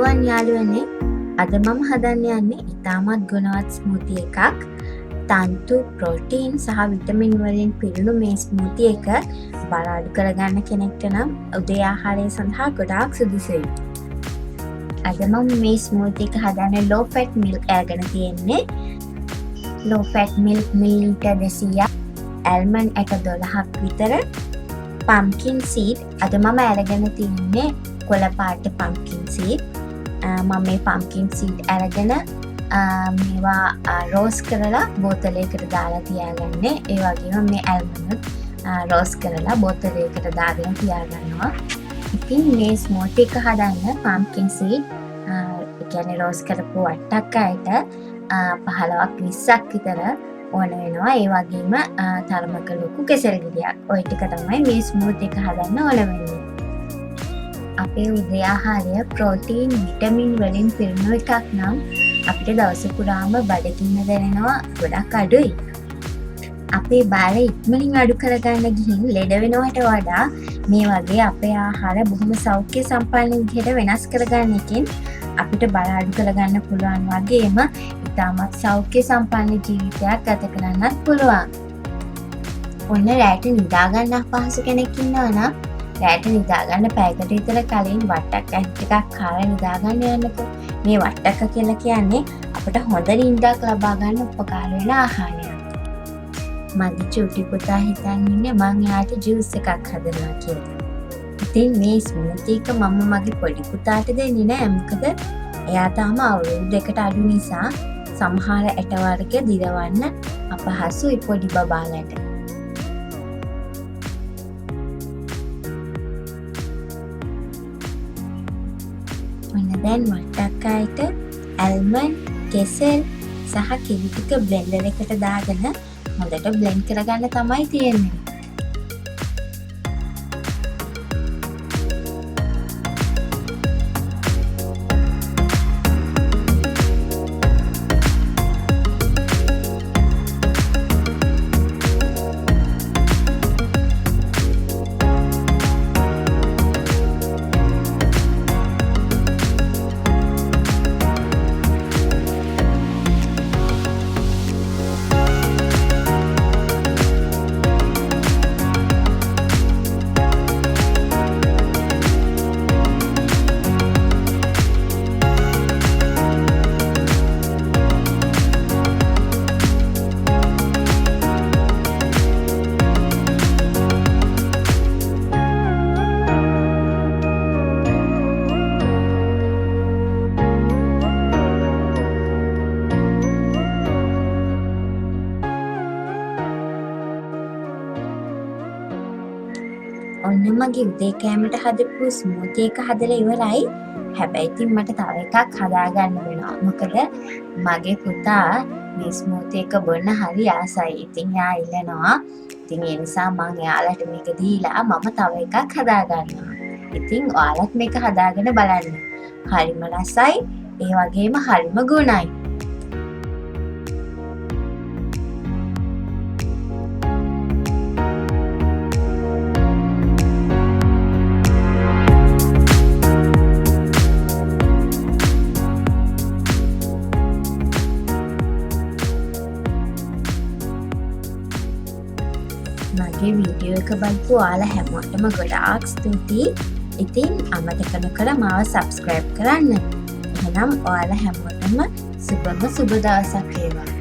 ආයුබෝවන් යාළුවනේ. අද මම හදන්න යන්නේ ඉතාමත් ගුණවත් ස්මූති එකක්. තන්තු, ප්‍රෝටීන් සහ විටමින් වලින් පිරුණු මේ ස්මූති එක බර අඩු කරගන්න කෙනෙක්ට නම් උදේ ආහාරය සඳහා ගොඩාක් සුදුසුයි. අද මම මේ ස්මූති එක හදන්න low fat milk අරගෙන තියෙන්නේ. low fat milk මිලිලීටර් 200ක්, almond ඇට 12ක් විතර, pumpkin seed අද මම අරගෙන තියන්නේ කොළ පාට pumpkin seed. මම මේ pumpkin seed අරගෙන මේවා රෝස් කරලා බෝතලයකට දාලා තියාගන්නේ. ඒ වගේම මේ almond රෝස් කරලා බෝතලයකට දාගෙන තියාගන්නවා. ඉතින් මේ ස්මූති එක හදන්න pumpkin seed කියන්නේ රෝස් කරපු වට්ටක් අයට 15ක් 20ක් විතර ඕන වෙනවා. ඒ වගේම තරමක ලොකු කෙසෙල් ගෙඩියක්. ওই ටික තමයි මේ ස්මූති එක හදන්න ඕන වෙන්නේ. අපේ උදේ ආහාරය ප්‍රෝටීන්, විටමින් වලින් පිරුණු එකක් නම් අපිට දවස පුරාම බඩගින්න දැනෙනවා ගොඩක් අඩුයි. අපේ බාර ඉක්මනින් අඩු කරගන්න ගිහින් ලෙඩ වෙනවට වඩා මේ වගේ අපේ ආහාර බොහොම සෞඛ්‍ය සම්පන්න විදිහට වෙනස් කරගන්න එකෙන් අපිට බර අඩු කරගන්න පුළුවන් වගේම ඉතාමත් සෞඛ්‍ය සම්පන්න ජීවිතයක් ගත කරන්නත් පුළුවන්. ඔන්න රැට නිදාගන්න අපහසු කෙනෙක් ඉන්නවා නම් රැට නිදාගන්න පැයකට විතර කලින් වට්ටක් ඇට් ටිකක් කාලා නිදාගන්න යන්නකෝ. මේ වට්ටක කියලා කියන්නේ අපිට හොඳ නිින්දක් ලබා ගන්න උපකාර වෙන ආහාරයක්. මගේ චූටි පුතා හිතන් ඉන්නේ මං එයාට ජූස් එකක් හදනවා කියලා. ඉතින් මේ ස්මූති එක මම මගේ පොඩි පුතාට දෙන්නේ නෑ. මොකද එයා තාම අවුරුදු 2කට අඩු නිසා සමහර ඇට වර්ග දිරවන්න අපහසුයි පොඩි බබාලට. දැන් වට්ටක් අයට ඇල්මන්ඩ්, කෙසෙල් සහ කිරි ටික බ්ලෙන්ඩර් එකට දාගෙන හොඳට බ්ලෙන්ඩ් කරගන්න තමයි තියෙන්නේ. ඔන්න මගේ උදේ කෑමට හදපු ස්මූති එක හදලා ඉවරයි. හැබැයි ඉතින් මට තව එකක් හදාගන්න වෙනවා. මොකද මගේ පුතා මේ ස්මූති එක බොන්න හරි ආසයි. ඉතින් එයා ඉල්ලනවා. ඉතින් ඒ නිසා මම එයාලට මේක දීලා මම තව එකක් හදාගන්නවා. ඉතින් ඔයාලත් මේක හදාගෙන බලන්න. හරිම රසයි. ඒ වගේම හරිම ගුණයි. මගේ වීඩියෝ එක බලපු ඔයාලා හැමෝටම ගොඩාක් ස්තුතියි. ඉතින් අමතක නොකර මාව subscribe කරන්න. එහෙනම් ඔයාලා හැමෝටම සුබම සුබ දවසක් වේවා.